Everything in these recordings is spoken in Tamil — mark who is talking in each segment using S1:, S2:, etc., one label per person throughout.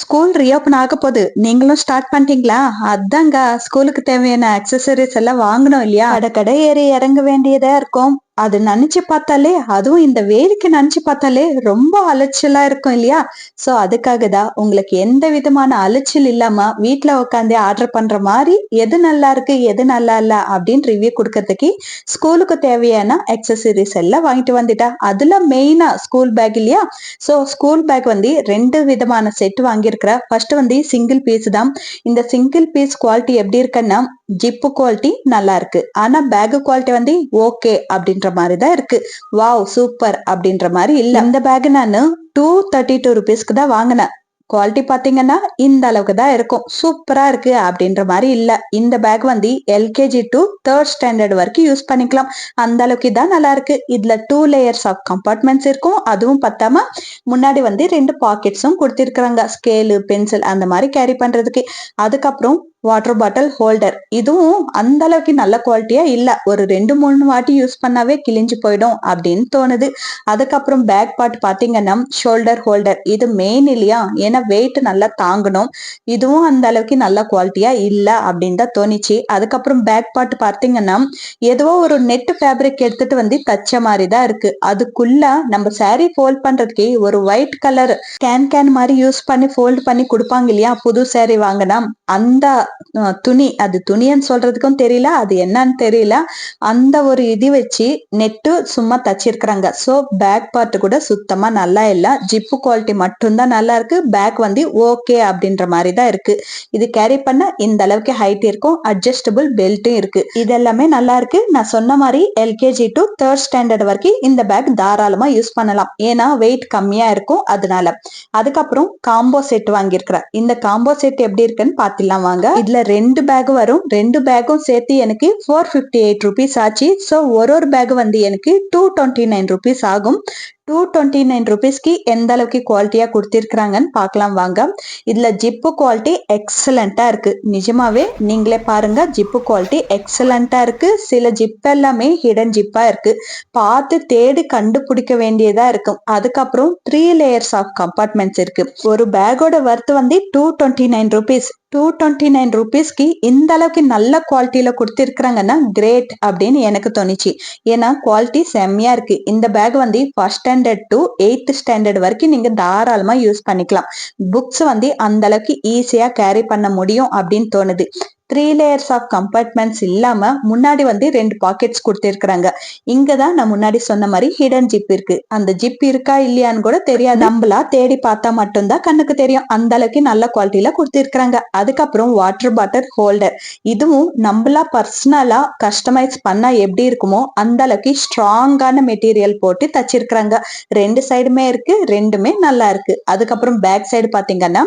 S1: ஸ்கூல் ரீஓபன் ஆக போகுது. நீங்களும் ஸ்டார்ட் பண்ணிட்டீங்களா? அதாங்க ஸ்கூலுக்கு தேவையான அக்சசரிஸ் எல்லாம் வாங்கணும் இல்லையா? கடை ஏறி இறங்க வேண்டியதா இருக்கும். அது நினைச்சு பார்த்தாலே, அதுவும் இந்த வெயிலுக்கு நினைச்சு பார்த்தாலே ரொம்ப அலைச்சலா இருக்கும் இல்லையா? சோ அதுக்காக தான் உங்களுக்கு எந்த விதமான அலைச்சல் இல்லாம வீட்ல உட்காந்து ஆர்டர் பண்ற மாதிரி எது நல்லா இருக்கு எது நல்லா இல்ல அப்படின்னு ரிவ்யூ கொடுக்கறதுக்கு ஸ்கூலுக்கு தேவையான அக்சசரிஸ் எல்லாம் வாங்கிட்டு வந்துட்டா. அதுல மெயினா ஸ்கூல் பேக் இல்லையா? சோ ஸ்கூல் பேக் வந்து 2 விதமான செட் வாங்கியிருக்கிறேன். ஃபர்ஸ்ட் வந்து சிங்கிள் பீஸ் தான். இந்த சிங்கிள் பீஸ் குவாலிட்டி எப்படி இருக்குன்னா, ஜிப்பு குவாலிட்டி நல்லா இருக்கு. ஆனா பேக் குவாலிட்டி வந்து ஓகே அப்படின்ற மாதிரி தான் இருக்கு. வாவ் சூப்பர் அப்படின்ற மாதிரி இல்ல. இந்த பேக் நானு 232 rupeesக்கு தான் வாங்கினேன். குவாலிட்டி பாத்தீங்கன்னா இந்த அளவுக்கு தான் இருக்கும். சூப்பரா இருக்கு அப்படின்ற மாதிரி இல்ல. இந்த பேக் வந்து எல்கேஜி டு 3rd ஸ்டாண்டர்ட் வரைக்கும் யூஸ் பண்ணிக்கலாம். அந்த அளவுக்கு தான் நல்லா இருக்கு. இதுல 2 layers ஆஃப் கம்பார்ட்மெண்ட்ஸ் இருக்கும். அதுவும் பத்தாம முன்னாடி வந்து 2 பாக்கெட்ஸும் கொடுத்திருக்காங்க. ஸ்கேலு பென்சில் அந்த மாதிரி கேரி பண்றதுக்கு. அதுக்கப்புறம் வாட்டர் பாட்டில் ஹோல்டர். இதுவும் அந்த அளவுக்கு நல்ல குவாலிட்டியா இல்ல. ஒரு 2-3 வாட்டி யூஸ் பண்ணாவே கிழிஞ்சு போயிடும் அப்படின்னு தோணுது. அதுக்கப்புறம் பேக் பார்ட் பாத்தீங்கன்னா ஷோல்டர் ஹோல்டர். இது மெயின் இல்லையா? ஏன்னா வெயிட் நல்லா தாங்கணும். இதுவும் அந்த அளவுக்கு நல்ல குவாலிட்டியா இல்ல அப்படின்னு தான் தோணுச்சு. அதுக்கப்புறம் பேக் பார்ட் பாத்தீங்கன்னா ஏதோ ஒரு நெட் ஃபேப்ரிக் எடுத்துட்டு வந்து தச்ச மாதிரி தான் இருக்கு. அதுக்குள்ள நம்ம சாரி ஃபோல்ட் பண்றதுக்கு ஒரு ஒயிட் கலர் கேன் மாதிரி யூஸ் பண்ணி ஃபோல்ட் பண்ணி கொடுப்பாங்க இல்லையா? புது சாரி வாங்கினா அந்த துணி, அது துணின்னு சொல்றதுக்கும் தெரியல, அது என்னன்னு தெரியல. அந்த ஒரு இது வச்சு நெட்டு சும்மா தச்சிருக்கிறாங்க. சோ பேக் பார்ட் கூட சுத்தமா நல்லா இல்ல. ஜிப்பு குவாலிட்டி மட்டும்தான் நல்லா இருக்கு. பேக் வந்து ஓகே அப்படின்ற மாதிரி தான் இருக்கு. இது கேரி பண்ண இந்த அளவுக்கு ஹைட் இருக்கும். அட்ஜஸ்டபிள் பெல்ட்டும் இருக்கு. இதெல்லாமே நல்லா இருக்கு. நான் சொன்ன மாதிரி எல்கேஜி டு 3rd ஸ்டாண்டர்ட் வரைக்கும் இந்த பேக் தாராளமா யூஸ் பண்ணலாம். ஏன்னா வெயிட் கம்மியா இருக்கும் அதனால. அதுக்கப்புறம் காம்போ செட் வாங்கியிருக்கிறேன். இந்த காம்போ செட் எப்படி இருக்குன்னு பாத்திடலாம் வாங்க. இதுல 2 பேக் வரும். 2 பேக்கும் சேர்த்து எனக்கு 458 rupees ஆச்சு. சோ ஒரு பேக் வந்து எனக்கு 229 rupees ஆகும். 229 rupeesக்கு எந்த அளவுக்கு குவாலிட்டியா கொடுத்திருக்கிறாங்கன்னு பார்க்கலாம் வாங்க. இதுல ஜிப்பு குவாலிட்டி எக்ஸலண்டா இருக்கு. நிஜமாவே நீங்களே பாருங்க, ஜிப்பு குவாலிட்டி எக்ஸலண்டா இருக்கு. சில ஜிப் எல்லாமே ஹிடன் ஜிப்பா இருக்கு. பார்த்து தேடி கண்டுபிடிக்க வேண்டியதா இருக்கும். அதுக்கப்புறம் 3 layers ஆஃப் கம்பார்ட்மெண்ட்ஸ் இருக்கு. ஒரு பேக்கோட வர்த் வந்து 229 rupees. 229 rupeesக்கு இந்த அளவுக்கு நல்ல குவாலிட்டியில கொடுத்திருக்கிறாங்கன்னா கிரேட் அப்படின்னு எனக்கு தோணுச்சு. ஏன்னா குவாலிட்டி செம்மையா இருக்கு. இந்த பேக் வந்து 1st standard to 8th standard வரைக்கும் நீங்க தாராளமா யூஸ் பண்ணிக்கலாம். புக்ஸ் வந்து அந்த அளவுக்கு ஈஸியா கேரி பண்ண முடியும் அப்படின்னு தோணுது. 3 layers ஆஃப் கம்பார்ட்மெண்ட்ஸ் இல்லாம முன்னாடி வந்து 2 பாக்கெட்ஸ் கொடுத்திருக்கிறாங்க. இங்கதான் நான் முன்னாடி சொன்ன மாதிரி ஹிடன் ஜிப் இருக்கு. அந்த ஜிப் இருக்கா இல்லையான்னு கூட தெரியாது. நம்மளா தேடி பார்த்தா மட்டும்தான் கண்ணுக்கு தெரியும். அந்த அளவுக்கு நல்ல குவாலிட்டியில கொடுத்திருக்கிறாங்க. அதுக்கப்புறம் வாட்டர் பாட்டில் ஹோல்டர். இதுவும் நம்மளா பர்சனலா கஸ்டமைஸ் பண்ணா எப்படி இருக்குமோ அந்த அளவுக்கு ஸ்ட்ராங்கான மெட்டீரியல் போட்டு தச்சிருக்கிறாங்க. 2 சைடுமே இருக்கு. ரெண்டுமே நல்லா இருக்கு. அதுக்கப்புறம் பேக் சைடு பாத்தீங்கன்னா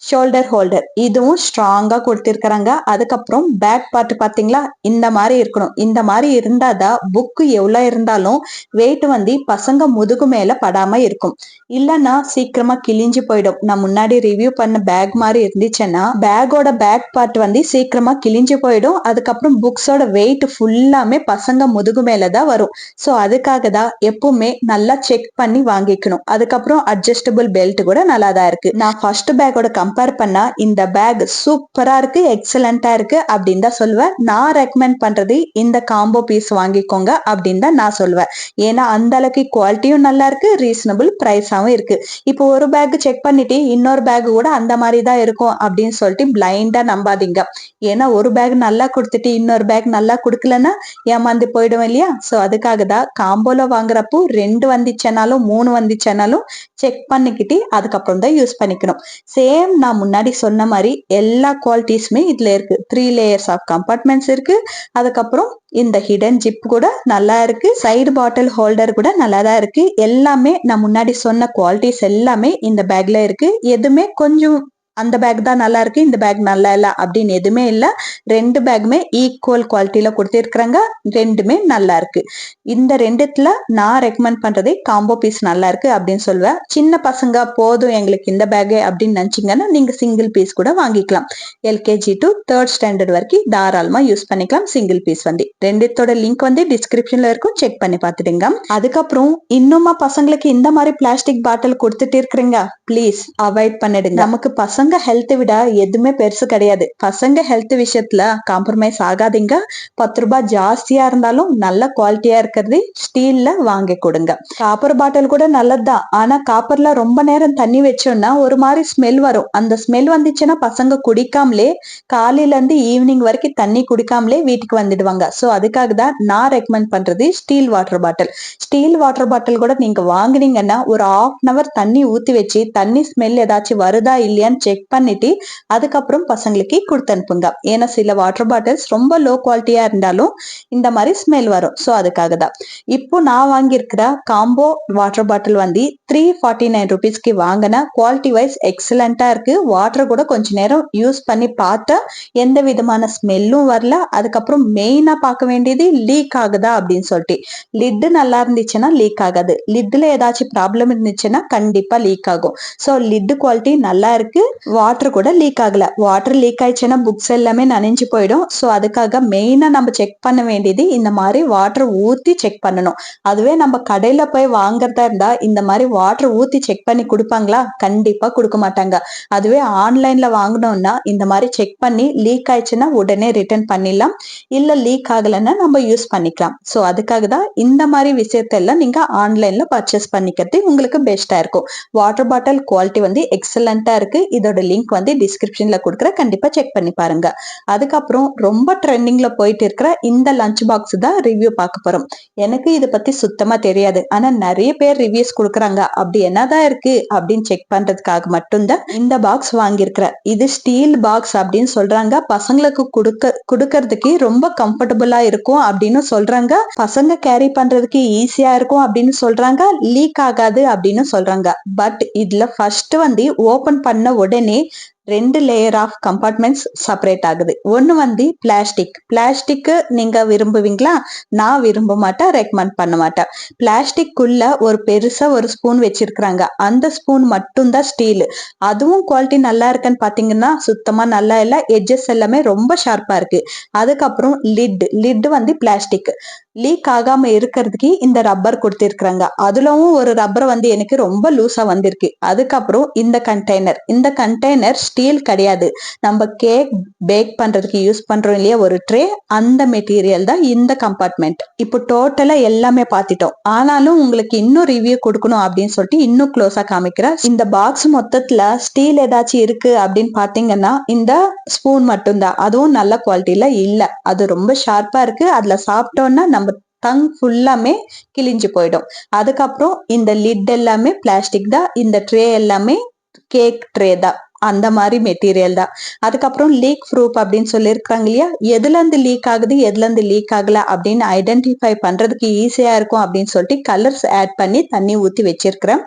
S1: ஷோல்டர் ஹோல்டர். இதுவும் ஸ்ட்ராங்கா கொடுத்திருக்கிறாங்க. அதுக்கப்புறம் பேக் பார்ட் பாத்தீங்களா? இந்த மாதிரி இருக்கணும். இந்த மாதிரி இருந்தாதான் புக் எவ்வளவு இருந்தாலும் வெயிட் வந்து பசங்க முதுகு மேல படாம இருக்கும். இல்லன்னா சீக்கிரமா கிழிஞ்சு போயிடும். நான் முன்னாடி ரிவ்யூ பண்ண பேக் மாதிரி இருந்துச்சுன்னா பேக்கோட பேக் பார்ட் வந்து சீக்கிரமா கிழிஞ்சு போயிடும். அதுக்கப்புறம் புக்ஸோட வெயிட் ஃபுல்லாமே பசங்க முதுகு மேலதான் வரும். சோ அதுக்காக தான் எப்பவுமே நல்லா செக் பண்ணி வாங்கிக்கணும். அதுக்கப்புறம் அட்ஜஸ்டபிள் பெல்ட் கூட நல்லா தான் இருக்கு. நான் ஃபர்ஸ்ட் பேக்கோட கம்பேர் பண்ணா இந்த பேக் சூப்பரா இருக்கு, எக்ஸலண்டா இருக்கு அப்படின்னு தான் சொல்லுவேன். நான் ரெக்கமெண்ட் பண்றது இந்த காம்போ பீஸ் வாங்கிக்கோங்க அப்படின்னு தான் நான் சொல்லுவேன். ஏன்னா அந்த அளவுக்கு குவாலிட்டியும் நல்லா இருக்கு, ரீசனபிள் பிரைஸாவும் இருக்கு. இப்போ ஒரு பேக் செக் பண்ணிட்டு இன்னொரு பேக் கூட அந்த மாதிரி தான் இருக்கும் அப்படின்னு சொல்லிட்டு பிளைண்டா நம்பாதீங்க. ஏன்னா ஒரு பேக் நல்லா கொடுத்துட்டு இன்னொரு பேக் நல்லா கொடுக்கலன்னா ஏமாந்து போயிடும் இல்லையா? சோ அதுக்காக தான் காம்போல வாங்குறப்போ 2 வந்துச்சுனாலும் 3 வந்துச்சுனாலும் செக் பண்ணிக்கிட்டு அதுக்கப்புறம் தான் யூஸ் பண்ணிக்கணும். சேம் நான் முன்னாடி சொன்ன மாதிரி எல்லா குவாலிட்டிஸுமே இதுல இருக்கு. 3 layers ஆஃப் கம்பார்ட்மெண்ட்ஸ் இருக்கு. அதுக்கப்புறம் இந்த ஹிடன் ஜிப் கூட நல்லா இருக்கு. சைடு பாட்டில் ஹோல்டர் கூட நல்லா தான் இருக்கு. எல்லாமே நான் முன்னாடி சொன்ன குவாலிட்டிஸ் எல்லாமே இந்த பேக்ல இருக்கு. எதுவுமே கொஞ்சம் அந்த பேக் தான் நல்லா இருக்கு, இந்த பேக் நல்லா இல்ல அப்படின்னு எதுவுமே இல்ல. 2 பேக்குமே ஈக்குவல் குவாலிட்டியில கொடுத்திருக்கிறாங்க. 2மே நல்லா இருக்கு. இந்த 2த்துல நான் ரெக்கமெண்ட் பண்றது காம்போ பீஸ் நல்லா இருக்கு அப்படின்னு சொல்லுவேன். சின்ன பசங்க போதும் எங்களுக்கு இந்த பேக் அப்படின்னு நினைச்சீங்கன்னா நீங்க சிங்கிள் பீஸ் கூட வாங்கிக்கலாம். எல்கேஜி டு 3rd ஸ்டாண்டர்ட் வரைக்கும் தாராளமா யூஸ் பண்ணிக்கலாம். சிங்கிள் பீஸ் வந்து 2தோட லிங்க் வந்து டிஸ்கிரிப்ஷன்ல இருக்கும், செக் பண்ணி பார்த்துடுங்க. அதுக்கப்புறம் இன்னுமா பசங்களுக்கு இந்த மாதிரி பிளாஸ்டிக் பாட்டில் கொடுத்துட்டு இருக்கிறீங்க, ப்ளீஸ் அவாய்ட் பண்ணிடுங்க. நமக்கு பசங்க ஹெல்த் விட எதுவுமே பெருசு கிடையாது. பசங்க ஹெல்த் விஷயத்துல காம்ப்ரமைஸ் ஆகாதீங்க. 10 ரூபாய் ஜாஸ்தியா இருந்தாலும் நல்ல குவாலிட்டியா இருக்கிறது ஸ்டீல்ல வாங்கி கொடுங்க. காப்பர் பாட்டில் கூட நல்லதுதான், ஆனா காப்பர்ல ரொம்ப நேரம் தண்ணி வச்சோம்னா ஒரு மாதிரி ஸ்மெல் வரும். அந்த ஸ்மெல் வந்துச்சுன்னா பசங்க குடிக்காமலே காலையில இருந்து ஈவினிங் வரைக்கும் தண்ணி குடிக்காமலே வீட்டுக்கு வந்துடுவாங்க. சோ அதுக்காக தான் நான் ரெக்கமெண்ட் பண்றது steel water bottle. Steel water bottle கூட நீங்க வாங்குனீங்கன்னா ஒரு 1/2 hour தண்ணி ஊத்தி வச்சு தண்ணி ஸ்மெல் ஏதாச்சும் வருதா இல்லையான்னு செக் பண்ணிட்டு அதுக்கப்புறம் பசங்களுக்கு கொடுத்து அனுப்புங்க. ஏன்னா சில வாட்டர் பாட்டில்ஸ் ரொம்ப லோ குவாலிட்டியா இருந்தாலும் இந்த மாதிரி ஸ்மெல் வரும். சோ அதுக்காக தான் இப்போ நான் வாங்கியிருக்கிற காம்போ வாட்டர் பாட்டில் வந்து 349 rupeesக்கு வாங்கின. குவாலிட்டி வைஸ் எக்ஸலண்டா இருக்கு. வாட்டர் கூட கொஞ்ச நேரம் யூஸ் பண்ணி பார்த்தா எந்த விதமான ஸ்மெல்லும் வரல. அதுக்கப்புறம் மெயினா பார்க்க வேண்டியது லீக் ஆகுதா அப்படின்னு சொல்லிட்டு. லிட் நல்லா இருந்துச்சுன்னா லீக் ஆகாது, லிட்ல ஏதாச்சும் ப்ராப்ளம் இருந்துச்சுன்னா கண்டிப்பா லீக் ஆகும். சோ லிட் குவாலிட்டி நல்லா இருக்கு. வாட்டர் கூட லீக் ஆகல. வாட்டர் லீக் ஆயிடுச்சுன்னா புக்ஸ் எல்லாமே நனைஞ்சு போயிடும். சோ அதுக்காக மெயினா நம்ம செக் பண்ண வேண்டியது இந்த மாதிரி வாட்டர் ஊத்தி செக் பண்ணணும். அதுவே நம்ம கடையில போய் வாங்குறதா இருந்தா இந்த மாதிரி வாட்டர் ஊத்தி செக் பண்ணி கொடுப்பாங்களா? கண்டிப்பா கொடுக்க மாட்டாங்க. அதுவே ஆன்லைன்ல வாங்கினோம்னா இந்த மாதிரி செக் பண்ணி லீக் ஆயிடுச்சுன்னா உடனே ரிட்டர்ன் பண்ணிடலாம், இல்ல லீக் ஆகலைன்னா நம்ம யூஸ் பண்ணிக்கலாம். சோ அதுக்காக தான் இந்த மாதிரி விஷயத்தெல்லாம் நீங்க ஆன்லைன்ல பர்ச்சேஸ் பண்ணிக்கிறது உங்களுக்கு பெஸ்டா இருக்கும். வாட்டர் பாட்டில் குவாலிட்டி வந்து எக்ஸலண்டா இருக்கு. இதோட லிங்க் வந்து டிஸ்கிரிப்ஷன்ல கொடுக்குற, கண்டிப்பா செக் பண்ணி பாருங்க. அதுக்கப்புறம் ரொம்ப ட்ரெண்டிங்ல போயிட்டு இருக்கிற இந்த லஞ்ச் பாக்ஸ் தான் ரிவ்யூ பார்க்க போறோம். எனக்கு இதை பத்தி சுத்தமா தெரியாது, ஆனா நிறைய பேர் ரிவ்யூஸ் கொடுக்குறாங்க. அப்படி என்னதான் இருக்கு அப்படின்னு செக் பண்றதுக்காக மட்டும்தான் இந்த பாக்ஸ் வாங்கியிருக்கிற. இது ஸ்டீல் பாக்ஸ் அப்படின்னு சொல்றாங்க. பசங்களுக்கு கொடுக்கறதுக்கு ரொம்ப கம்ஃபர்டபுளா இருக்கும் அப்படின்னு சொல்றாங்க. பசங்க கேரி பண்றதுக்கு ஈஸியா இருக்கும் அப்படின்னு சொல்றாங்க. லீக் ஆகாது அப்படின்னு சொல்றாங்க. பட் இதுல ஃபர்ஸ்ட் வந்து ஓபன் பண்ண உடனே 2 லேயர் ஆஃப் கம்பார்ட்மெண்ட்ஸ் செப்பரேட் ஆகுது. ஒன்னு வந்து பிளாஸ்டிக் நீங்க விரும்புவீங்களா? நான் விரும்ப மாட்டேன், ரெக்கமெண்ட் பண்ண மாட்டேன். பிளாஸ்டிக் உள்ள ஒரு பெருசா ஒரு ஸ்பூன் வச்சிருக்காங்க. அந்த ஸ்பூன் மட்டும் தான் ஸ்டீல். அதுவும் குவாலிட்டி நல்லா இருக்குன்னு பாத்தீங்கன்னா சுத்தமா நல்லா இல்ல. எட்ஜஸ் எல்லாமே ரொம்ப ஷார்ப்பா இருக்கு. அதுக்கப்புறம் லிட் வந்து பிளாஸ்டிக். லீக் ஆகாம இருக்கிறதுக்கு இந்த ரப்பர் கொடுத்திருக்காங்க. அதுலவும் ஒரு ரப்பர் வந்து எனக்கு ரொம்ப லூசா வந்திருக்கு. அதுக்கப்புறம் இந்த கண்டெய்னர் ஸ்டீல் கிடையாது. நம்ம கேக் பேக் பண்றதுக்கு யூஸ் பண்றோம் இல்லையா ஒரு ட்ரே, அந்த மெட்டீரியல் தான் இந்த கம்பார்ட்மெண்ட். இப்போ டோட்டலா எல்லாமே பார்த்துட்டோம். ஆனாலும் உங்களுக்கு இன்னும் ரிவ்யூ கொடுக்கணும் அப்படின்னு சொல்லிட்டு இன்னும் க்ளோஸா காமிக்கிறேன். இந்த பாக்ஸ் மொத்தத்துல ஸ்டீல் ஏதாச்சும் இருக்கு அப்படின்னு பாத்தீங்கன்னா இந்த ஸ்பூன் மட்டும்தான். அதுவும் நல்ல குவாலிட்டியில இல்ல. அது ரொம்ப ஷார்ப்பா இருக்கு. அதுல சாப்பிட்டோம்னா நம்ம டங் ஃபுல்லாமே கிழிஞ்சு போயிடும். அதுக்கப்புறம் இந்த லிட் எல்லாமே பிளாஸ்டிக் தான். இந்த ட்ரே எல்லாமே கேக் ட்ரே தான். அந்த மாதிரி மெட்டீரியல் தான். அதுக்கப்புறம் லீக் ப்ரூஃப் அப்படின்னு சொல்லியிருக்காங்க இல்லையா, எதுல இருந்து லீக் ஆகுது எதுல இருந்து லீக் ஆகல அப்படின்னு ஐடென்டிஃபை பண்றதுக்கு ஈஸியா இருக்கும் அப்படின்னு சொல்லிட்டு கலர்ஸ் ஆட் பண்ணி தண்ணி ஊத்தி வச்சிருக்கிறேன்.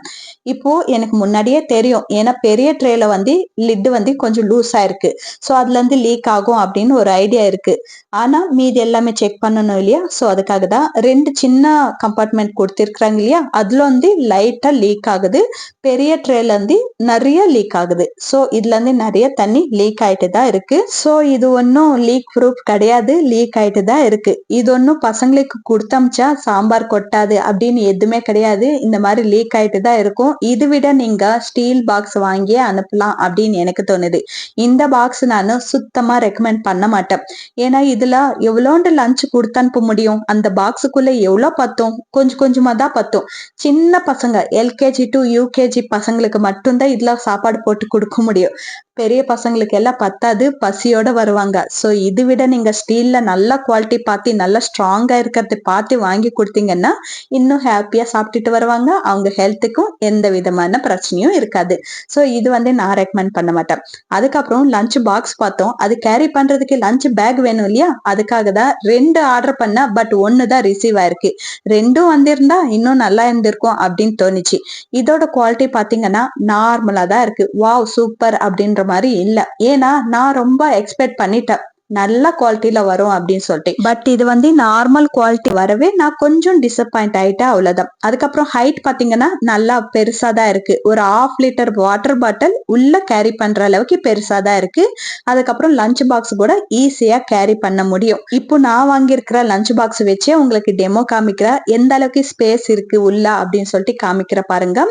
S1: இப்போ எனக்கு முன்னாடியே தெரியும், ஏன்னா பெரிய ட்ரேல வந்து லிட் வந்து கொஞ்சம் லூஸா இருக்கு. சோ அதுல இருந்து லீக் ஆகும் அப்படின்னு ஒரு ஐடியா இருக்கு. ஆனா மீதி எல்லாமே செக் பண்ணணும் இல்லையா, சோ அதுக்காக தான் 2 சின்ன கம்பார்ட்மெண்ட் கொடுத்திருக்காங்க இல்லையா, அதுல வந்து லைட்டா லீக் ஆகுது. பெரிய ட்ரேல இருந்து நிறைய லீக் ஆகுது. சோ இதுல இருந்து நிறைய தண்ணி லீக் ஆயிட்டு தான் இருக்கு. சோ இது ஒன்னும் லீக் ப்ரூஃப் கிடையாது, லீக் ஆயிட்டு தான் இருக்கு. இது ஒன்னும் பசங்களுக்கு கொடுத்தமிச்சா சாம்பார் கொட்டாது அப்படின்னு எதுவுமே கிடையாது. இந்த மாதிரி லீக் ஆயிட்டு தான் இருக்கும். இது விட நீங்க ஸ்டீல் பாக்ஸ் வாங்கி அனுப்பலாம் அப்படின்னு எனக்கு தோணுது. இந்த பாக்ஸ் நான் சுத்தமா ரெக்கமெண்ட் பண்ண மாட்டேன். ஏன்னா இதுல எவ்வளோண்டு லஞ்ச் கொடுத்து அனுப்ப முடியும்? அந்த பாக்ஸுக்குள்ள எவ்வளவு பத்தும்? கொஞ்சம் கொஞ்சமா தான் பத்தும். சின்ன பசங்க எல்கேஜி டு யூகேஜி பசங்களுக்கு மட்டும்தான் இதுல சாப்பாடு போட்டு கொடுக்க முடியும். பெரிய பசங்களுக்கு எல்லாம் பத்தாது, பசியோட வருவாங்க. சோ இது விட நீங்க ஸ்டீல்ல நல்ல குவாலிட்டி பார்த்து நல்லா ஸ்ட்ராங்கா இருக்கிறது பார்த்து வாங்கி கொடுத்தீங்கன்னா இன்னும் ஹாப்பியா சாப்பிட்டுட்டு வருவாங்க. அவங்க ஹெல்த்துக்கும் எந்த விதமான பிரச்சனையும் இருக்காது. சோ இது வந்து நான் ரெக்கமெண்ட் பண்ண மாட்டேன். அதுக்கப்புறம் லஞ்ச் பாக்ஸ் பார்த்தோம். அது கேரி பண்றதுக்கு லஞ்ச் பேக் வேணும் இல்லையா, அதுக்காக தான் 2 ஆர்டர் பண்ண. பட் 1 தான் ரிசீவ் ஆயிருக்கு. 2ம் வந்திருந்தா இன்னும் நல்லா இருந்திருக்கும் அப்படின்னு தோணுச்சு. இதோட குவாலிட்டி பாத்தீங்கன்னா நார்மலா தான் இருக்கு. வாவ் சூப்பர் அப்படின்ற மாதிரி இல்ல. ஏன்னா நான் ரொம்ப எக்ஸ்பெக்ட் பண்ணிட்டேன் நல்ல குவாலிட்டியில வரும் அப்படின்னு சொல்லிட்டு. பட் இது நார்மல் குவாலிட்டி வரவே நான் கொஞ்சம் டிசப்பாயிண்ட் ஆயிட்டேன், அவ்வளவுதான். அதுக்கப்புறம் ஹைட் பாத்தீங்கன்னா நல்லா பெருசா தான் இருக்கு. ஒரு 1/2 லிட்டர் வாட்டர் பாட்டில் உள்ள கேரி பண்ற அளவுக்கு பெருசா தான் இருக்கு. அதுக்கப்புறம் லஞ்ச் பாக்ஸ் கூட ஈஸியா கேரி பண்ண முடியும். இப்போ நான் வாங்கியிருக்கிற லஞ்ச் பாக்ஸ் வச்சே உங்களுக்கு டெமோ காமிக்கிற எந்த அளவுக்கு ஸ்பேஸ் இருக்கு உள்ள அப்படின்னு சொல்லிட்டு காமிக்கிற பாருங்க.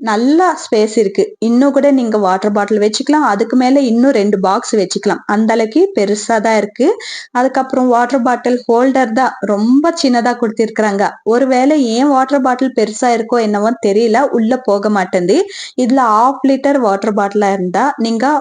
S1: நல்லா ஸ்பேஸ் இருக்கு. இன்னும் கூட நீங்க வாட்டர் பாட்டில் வச்சுக்கலாம். அதுக்கு மேல இன்னும் 2 பாக்ஸ் வச்சுக்கலாம். அந்த அளவுக்கு பெருசா தான் இருக்கு. அதுக்கப்புறம் வாட்டர் பாட்டில் ஹோல்டர் தான் ரொம்ப சின்னதா கொடுத்திருக்கிறாங்க. ஒருவேளை ஏன் வாட்டர் பாட்டில் பெருசா இருக்கோ என்னவோ தெரியல, உள்ள போக மாட்டேங்குது. இதுல 1/2 லிட்டர் வாட்டர் பாட்டிலா இருந்தா நீங்க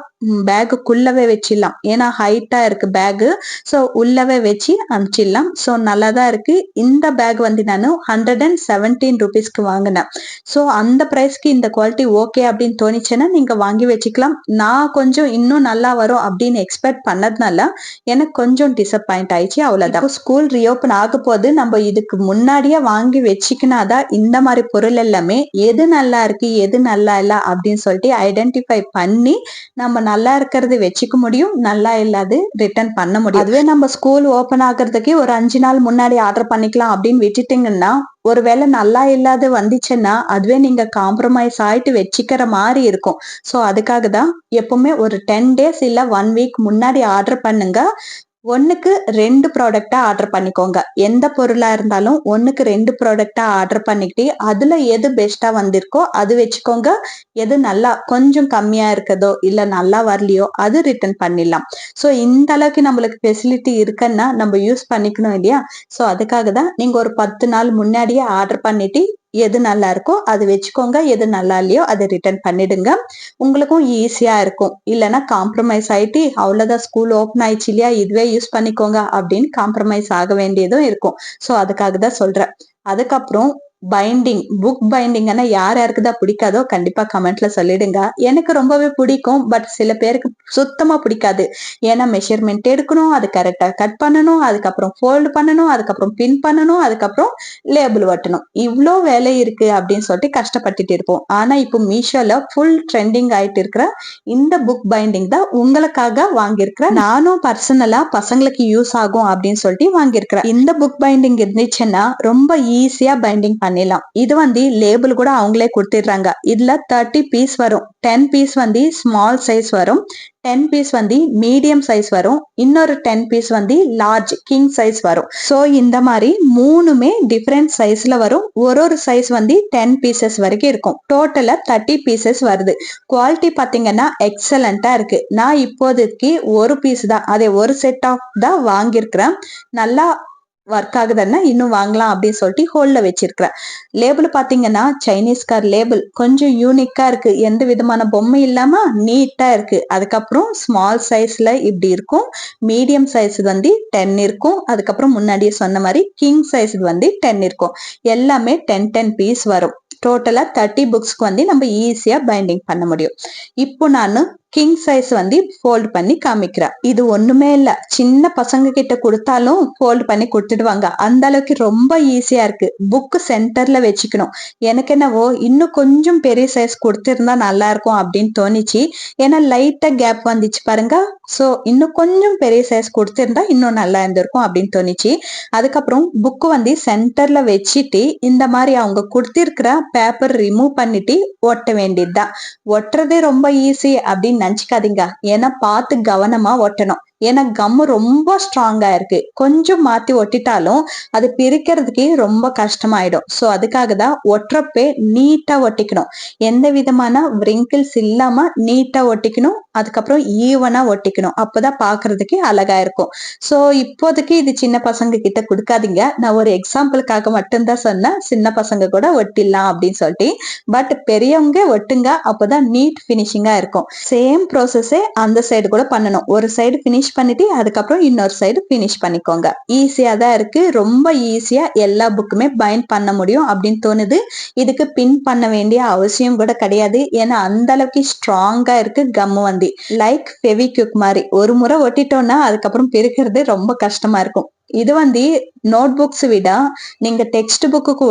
S1: பேக்குள்ளவே வச்சிடலாம். ஏன்னா ஹைட்டா இருக்கு பேகு. ஸோ உள்ளவே வச்சு அனுப்பிச்சிடலாம். ஸோ நல்லா தான் இருக்கு. இந்த பேக் நான் 117 ருபீஸ்க்கு வாங்கினேன். ஸோ அந்த பிரைஸ்க்கு இந்த குவாலிட்டி ஓகே அப்படின்னு தோணிச்சுன்னா நீங்க வாங்கி வச்சுக்கலாம். நான் கொஞ்சம் இன்னும் நல்லா வரும் அப்படின்னு எக்ஸ்பெக்ட் பண்ணதுனால எனக்கு கொஞ்சம் டிசப்பாயிண்ட் ஆயிடுச்சு, அவ்வளவுதான். ஸ்கூல் ரீஓபன் ஆக போது நம்ம இதுக்கு முன்னாடியே வாங்கி வச்சுக்கினாதான் இந்த மாதிரி பொருள் எல்லாமே எது நல்லா இருக்கு எது நல்லா இல்ல அப்படின்னு சொல்லிட்டு ஐடென்டிஃபை பண்ணி நம்ம நல்லா இருக்கிறது வச்சுக்க முடியும், நல்லா இல்லாது ரிட்டர்ன் பண்ண முடியும். அதுவே நம்ம ஸ்கூல் ஓபன் ஆகுறதுக்கு ஒரு 5 நாள் முன்னாடி ஆர்டர் பண்ணிக்கலாம் அப்படின்னு விட்டுட்டீங்கன்னா, ஒருவேளை நல்லா இல்லாத வந்துச்சுன்னா அதுவே நீங்க காம்ப்ரமைஸ் ஆயிட்டு வச்சுக்கிற மாதிரி இருக்கும். சோ அதுக்காக தான் எப்பவுமே ஒரு 10 டேஸ் இல்ல 1 வீக் முன்னாடி ஆர்டர் பண்ணுங்க. 1க்கு 2 ப்ராடக்டா ஆர்டர் பண்ணிக்கோங்க. எந்த பொருளா இருந்தாலும் 1க்கு 2 ப்ராடக்டா ஆர்டர் பண்ணிக்கிட்டு அதுல எது பெஸ்டா வந்திருக்கோ அது வச்சுக்கோங்க. எது நல்லா கொஞ்சம் கம்மியா இருக்கதோ இல்ல நல்லா வரலையோ அது ரிட்டர்ன் பண்ணிடலாம். சோ இந்த அளவுக்கு நம்மளுக்கு ஃபெசிலிட்டி இருக்குன்னா நம்ம யூஸ் பண்ணிக்கணும் இல்லையா? சோ அதுக்காக தான் நீங்க ஒரு 10 நாள் முன்னாடியே ஆர்டர் பண்ணிட்டு எது நல்லா இருக்கோ அது வச்சுக்கோங்க. எது நல்லா இல்லையோ அதை ரிட்டர்ன் பண்ணிடுங்க. உங்களுக்கும் ஈஸியா இருக்கும். இல்லைன்னா காம்ப்ரமைஸ் ஆயிட்டு அவ்வளவுதான் ஸ்கூல் ஓப்பன் ஆயிடுச்சு இல்லையா, இதுவே யூஸ் பண்ணிக்கோங்க அப்படின்னு காம்ப்ரமைஸ் ஆக வேண்டியதும் இருக்கும். சோ அதுக்காக தான் சொல்றேன். அதுக்கப்புறம் பைண்டிங், புக் பைண்டிங் யார் யாருக்குதான் பிடிக்காதோ கண்டிப்பா கமெண்ட்ல சொல்லிடுங்க. எனக்கு ரொம்பவே பிடிக்கும். பட் சில பேருக்கு சுத்தமா பிடிக்காது. ஏன்னா மெஷர்மெண்ட் எடுக்கணும், அது கரெக்டா கட் பண்ணணும், அதுக்கப்புறம் ஃபோல்டு பண்ணணும், அதுக்கப்புறம் பின் பண்ணணும், அதுக்கப்புறம் லேபிள் ஒட்டணும். இவ்வளோ வேலை இருக்கு அப்படின்னு சொல்லிட்டு கஷ்டப்பட்டுட்டு இருப்போம். ஆனா இப்போ மீஷோல ஃபுல் ட்ரெண்டிங் ஆயிட்டு இருக்கிற இந்த புக் பைண்டிங் தான் உங்களுக்காக வாங்கியிருக்கிறேன். நானும் பர்சனலா பசங்களுக்கு யூஸ் ஆகும் அப்படின்னு சொல்லிட்டு வாங்கியிருக்கிறேன். இந்த புக் பைண்டிங் இருந்துச்சுன்னா ரொம்ப ஈஸியா பைண்டிங் பண்ணிடலாம். இது லேபிள் கூட அவங்களே கொடுத்துடுறாங்க. இதுல 30 பீஸ் வரும். 10 பீஸ் ஸ்மால் சைஸ் வரும், 10 பீஸ் மீடியம் சைஸ் வரும், இன்னொரு 10 பீஸ் லார்ஜ் கிங் சைஸ் வரும். சோ இந்த மாதிரி மூணுமே டிஃபரெண்ட் சைஸ்ல வரும். ஒரு சைஸ் 10 பீசஸ் வரைக்கும் இருக்கும். டோட்டலா 30 பீசஸ் வருது. குவாலிட்டி பாத்தீங்கன்னா எக்ஸலண்டா இருக்கு. நான் இப்போதைக்கு ஒரு பீஸ் தான், அதே ஒரு செட் ஆஃப் தான் வாங்கியிருக்கிறேன். நல்லா ஒர்க் ஆகுதுன்னா இன்னும் வாங்கலாம் அப்படின்னு சொல்லிட்டு ஹோல்ல வச்சிருக்கிறேன். லேபிள் பாத்தீங்கன்னா சைனீஸ் கார் லேபிள் கொஞ்சம் யூனிக்கா இருக்கு. எந்த விதமான பொம்மை இல்லாம நீட்டா இருக்கு. அதுக்கப்புறம் ஸ்மால் சைஸ்ல இப்படி இருக்கும், மீடியம் சைஸ் 10 இருக்கும், அதுக்கப்புறம் முன்னாடியே சொன்ன மாதிரி கிங் சைஸ் 10 இருக்கும். எல்லாமே 10 பீஸ் வரும். டோட்டலா 30 புக்ஸ்க்கு நம்ம ஈஸியா பைண்டிங் பண்ண முடியும். இப்போ நான் கிங் சைஸ் ஃபோல்ட் பண்ணி காமிக்கிறேன். இது ஒண்ணுமே இல்ல, சின்ன பசங்க கிட்ட கொடுத்தாலும் ஃபோல்ட் பண்ணி கொடுத்துடுவாங்க. அந்த அளவுக்கு ரொம்ப ஈஸியா இருக்கு. புக் சென்டர்ல வச்சுக்கணும். எனக்கு என்னவோ இன்னும் கொஞ்சம் பெரிய சைஸ் கொடுத்திருந்தா நல்லா இருக்கும் அப்படின்னு தோணிச்சு. ஏன்னா லைட்டா கேப் வந்துச்சு பாருங்க. சோ இன்னும் கொஞ்சம் பெரிய சைஸ் கொடுத்திருந்தா இன்னும் நல்லா இருந்திருக்கும் அப்படின்னு தோணிச்சு. அதுக்கப்புறம் புக் சென்டர்ல வச்சுட்டு இந்த மாதிரி அவங்க கொடுத்திருக்கிற பேப்பர் ரிமூவ் பண்ணிட்டு ஒட்ட வேண்டியதுதான். ஒட்டுறதே ரொம்ப ஈஸி அப்படின்னு நினைச்சுக்காதீங்க. ஏன்னா பார்த்து கவனமா ஒட்டணும். ஏன்னா கம்மு ரொம்ப ஸ்ட்ராங்கா இருக்கு. கொஞ்சம் மாத்தி ஒட்டிட்டாலும் அது பிரிக்கிறதுக்கு ரொம்ப கஷ்டமாயிடும். சோ அதுக்காக தான் ஒட்டுறப்பே நீட்டா ஒட்டிக்கணும். எந்த விதமான விரிங்கிள்ஸ் இல்லாம நீட்டா ஒட்டிக்கணும். அதுக்கப்புறம் ஈவனா ஒட்டிக்கணும். அப்பதான் பாக்குறதுக்கு அழகா இருக்கும். சோ இப்போதைக்கு இது சின்ன பசங்க கிட்ட கொடுக்காதீங்க. நான் ஒரு எக்ஸாம்பிளுக்காக மட்டும்தான் சொன்னேன், சின்ன பசங்க கூட ஒட்டிடலாம் அப்படின்னு சொல்லிட்டு. பட் பெரியவங்க ஒட்டுங்க, அப்பதான் நீட் பினிஷிங்கா இருக்கும். சேம் ப்ராசஸே அந்த சைடு கூட பண்ணணும். ஒரு சைடு பினிஷ் பண்ணிட்டு அதுக்கப்புறம் இன்னொரு சைடு பினிஷ் பண்ணிக்கோங்க. ஈஸியா தான் இருக்கு. ரொம்ப ஈஸியா எல்லா புக்குமே பைண்ட் பண்ண முடியும் அப்படின்னு தோணுது. இதுக்கு பின் பண்ண வேண்டிய அவசியம் கூட கிடையாது. ஏன்னா அந்த அளவுக்கு ஸ்ட்ராங்கா இருக்கு கம்மு லைக் ஃபெவிக்விக் மாதிரி. ஒரு முறை ஒட்டிட்டோம்னா அதுக்கப்புறம் பிரிக்கிறது ரொம்ப கஷ்டமா இருக்கும். இது நோட் புக்ஸ் விட நீங்க டெக்ஸ்ட் புக்கு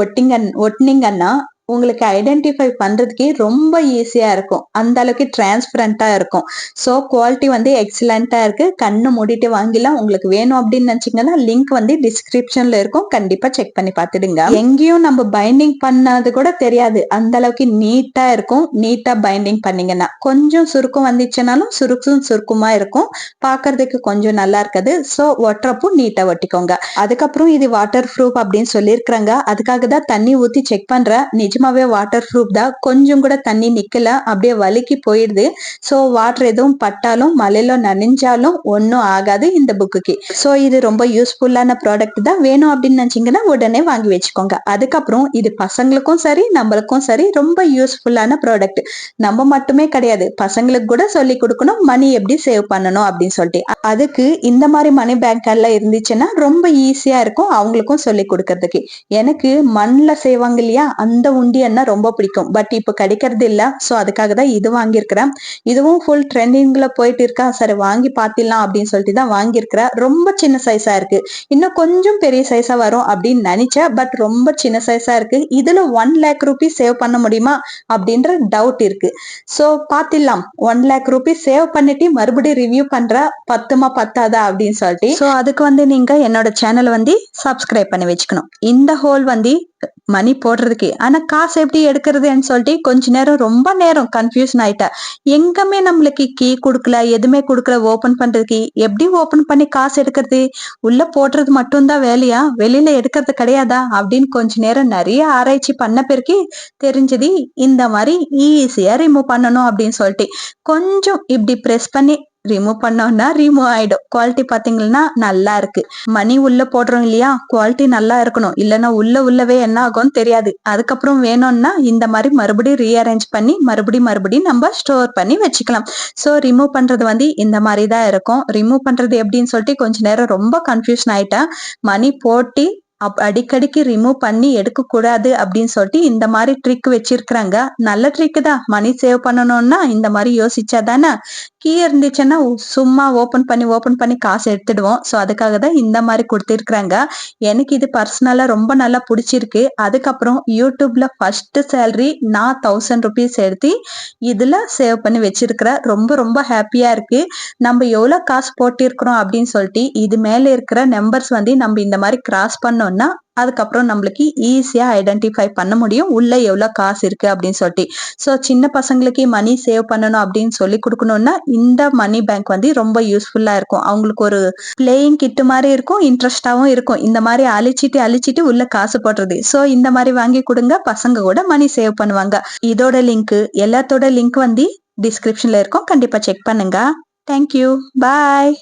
S1: ஒட்டினீங்கன்னா உங்களுக்கு ஐடென்டிஃபை பண்றதுக்கே ரொம்ப ஈஸியா இருக்கும். அந்த அளவுக்கு டிரான்ஸ்பரண்டா இருக்கும். ஸோ குவாலிட்டி வந்து எக்ஸலண்டா இருக்கு. கண்ணு மூடிட்டு வாங்கிடலாம். உங்களுக்கு வேணும் அப்படின்னு நினைச்சீங்கன்னா லிங்க் வந்து டிஸ்கிரிப்ஷன்ல இருக்கும். கண்டிப்பா செக் பண்ணி பார்த்துடுங்க. எங்கேயும் நம்ம பைண்டிங் பண்ணது கூட தெரியாது. அந்த அளவுக்கு நீட்டா இருக்கும். நீட்டா பைண்டிங் பண்ணீங்கன்னா கொஞ்சம் சுருக்கம் வந்துச்சுனாலும் சுருக்குமா இருக்கும். பார்க்கிறதுக்கு கொஞ்சம் நல்லா இருக்காது. ஸோ ஒட்டுறப்போ நீட்டா ஒட்டிக்கோங்க. அதுக்கப்புறம் இது வாட்டர் ப்ரூஃப் அப்படின்னு சொல்லியிருக்கிறாங்க. அதுக்காக தான் தண்ணி ஊத்தி செக் பண்றேன். நிஜமாவே வாட்டர் ப்ரூஃப் தான். கொஞ்சம் கூட தண்ணி நிக்கல, அப்படியே வலிக்கி போயிடுது. ஸோ வாட்டர் எதுவும் பட்டாலும் மழையில நனைஞ்சாலும் ஒன்னும் ஆகாது இந்த புக்குக்கு. ஸோ இது ரொம்ப யூஸ்ஃபுல்லான ப்ராடக்ட் தான். வேணும் அப்படின்னு நினைச்சீங்கன்னா உடனே வாங்கி வச்சுக்கோங்க. அதுக்கப்புறம் இது பசங்களுக்கும் சரி நம்மளுக்கும் சரி ரொம்ப யூஸ்ஃபுல்லான ப்ராடக்ட். நம்ம மட்டுமே கிடையாது, பசங்களுக்கு கூட சொல்லி கொடுக்கணும் மணி எப்படி சேவ் பண்ணணும் அப்படின்னு சொல்லிட்டு. அதுக்கு இந்த மாதிரி மணி பேங்க் எல்லாம் இருந்துச்சுன்னா ரொம்ப ஈஸியா இருக்கும் அவங்களுக்கும் சொல்லி கொடுக்கறதுக்கு. எனக்கு மண்ல செய்வாங்க இல்லையா, அந்த உண்டியன்னா ரொம்ப பிடிக்கும். பட் இப்ப கிடைக்கிறது இல்ல. சோ அதுக்காக தான் இது வாங்கியிருக்கிறேன். இதுவும் ஃபுல் ட்ரெண்டிங்ல போயிட்டு இருக்கா, சரி வாங்கி பாத்திடலாம் அப்படின்னு சொல்லிட்டு தான் வாங்கியிருக்கிறேன். ரொம்ப சின்ன சைஸா இருக்கு. இன்னும் கொஞ்சம் பெரிய சைஸா வரும் அப்படின்னு நினைச்சேன். பட் ரொம்ப சின்ன சைஸா இருக்கு. இதுல 1 lakh rupees சேவ் பண்ண முடியுமா அப்படின்ற டவுட் இருக்கு. சோ பாத்திடலாம். 1 lakh rupees சேவ் பண்ணிட்டு மறுபடியும் ரிவ்யூ பண்ற பத்துமா பத்தாதா அப்படின்னு சொல்லிட்டு. சோ அதுக்கு வந்து நீங்க என்னோட சேனல் வந்து சப்ஸ்கிரைப் பண்ணி வச்சுக்கணும். இந்த ஹோல் வந்து மணி போடுறதுக்கு. ஆனா காசு எப்படி எடுக்கிறதுன்னு சொல்லிட்டு கொஞ்ச நேரம் ரொம்ப நேரம் கன்ஃபியூஷன் ஆயிட்டேன். எங்கமே நம்மளுக்கு கீ கொடுக்கல, எதுவுமே கொடுக்கல ஓபன் பண்றதுக்கு. எப்படி ஓபன் பண்ணி காசு எடுக்கிறது? உள்ள போடுறது மட்டும்தான் வேலையா, வெளியில எடுக்கிறது கிடையாதா அப்படின்னு கொஞ்ச நேரம் நிறைய ஆராய்ச்சி பண்ண பிறகு தெரிஞ்சது இந்த மாதிரி ஈஸியா ரிமூவ் பண்ணணும் அப்படின்னு சொல்லிட்டு. கொஞ்சம் இப்படி பிரஸ் பண்ணி ரிமூவ் பண்ணோம்னா ரிமூவ் ஆயிடும். குவாலிட்டி பாத்தீங்கன்னா நல்லா இருக்கு. மணி உள்ள போடுறோம் இல்லையா, குவாலிட்டி நல்லா இருக்கணும். இல்லைன்னா உள்ளவே என்ன ஆகும் தெரியாது. அதுக்கப்புறம் வேணும்னா இந்த மாதிரி மறுபடியும் ரீஅரேஞ்ச் பண்ணி மறுபடியும் நம்ம ஸ்டோர் பண்ணி வச்சுக்கலாம். சோ ரிமூவ் பண்றது வந்து இந்த மாதிரி தான் இருக்கும். ரிமூவ் பண்றது எப்படின்னு சொல்லிட்டு கொஞ்ச நேரம் ரொம்ப கன்ஃபியூஷன் ஆயிட்டேன். மணி போட்டு அடிக்கடிக்கு ரிமூவ் பண்ணி எடுக்க கூடாது அப்படின்னு சொல்லிட்டு இந்த மாதிரி ட்ரிக் வச்சிருக்கிறாங்க. நல்ல ட்ரிக் தான். மணி சேவ் பண்ணணும்னா இந்த மாதிரி யோசிச்சா தானே. கீ இருந்துச்சுன்னா சும்மா ஓபன் பண்ணி காசு எடுத்துடுவோம். சோ அதுக்காக தான் இந்த மாதிரி கொடுத்திருக்கிறாங்க. எனக்கு இது பர்சனலா ரொம்ப நல்லா பிடிச்சிருக்கு. அதுக்கப்புறம் யூடியூப்ல ஃபர்ஸ்ட் சேலரி நான் 1000 rupees எடுத்து இதுல சேவ் பண்ணி வச்சிருக்கிறேன். ரொம்ப ஹாப்பியா இருக்கு. நம்ம எவ்வளவு காசு போட்டிருக்கிறோம் அப்படின்னு சொல்லிட்டு இது மேல இருக்கிற நம்பர்ஸ் வந்து நம்ம இந்த மாதிரி கிராஸ் பண்ணோம்னா அதுக்கப்புறம் நம்மளுக்கு ஈஸியா ஐடென்டிஃபை பண்ண முடியும் உள்ள எவ்வளவு காசு இருக்கு அப்படின்னு சொல்லிட்டு. சோ சின்ன பசங்களுக்கு மணி சேவ் பண்ணணும் அப்படின்னு சொல்லி கொடுக்கணும்னா இந்த மணி பேங்க் வந்து ரொம்ப யூஸ்ஃபுல்லா இருக்கும். அவங்களுக்கு ஒரு பிளேயிங் கிட் மாதிரி இருக்கும், இன்ட்ரெஸ்டாவும் இருக்கும். இந்த மாதிரி அழிச்சிட்டு உள்ள காசு போடுறது. சோ இந்த மாதிரி வாங்கி கொடுங்க, பசங்க கூட மணி சேவ் பண்ணுவாங்க. இதோட லிங்க் எல்லாத்தோட லிங்க் வந்து டிஸ்கிரிப்ஷன்ல இருக்கும். கண்டிப்பா செக் பண்ணுங்க. தேங்க்யூ. பாய்.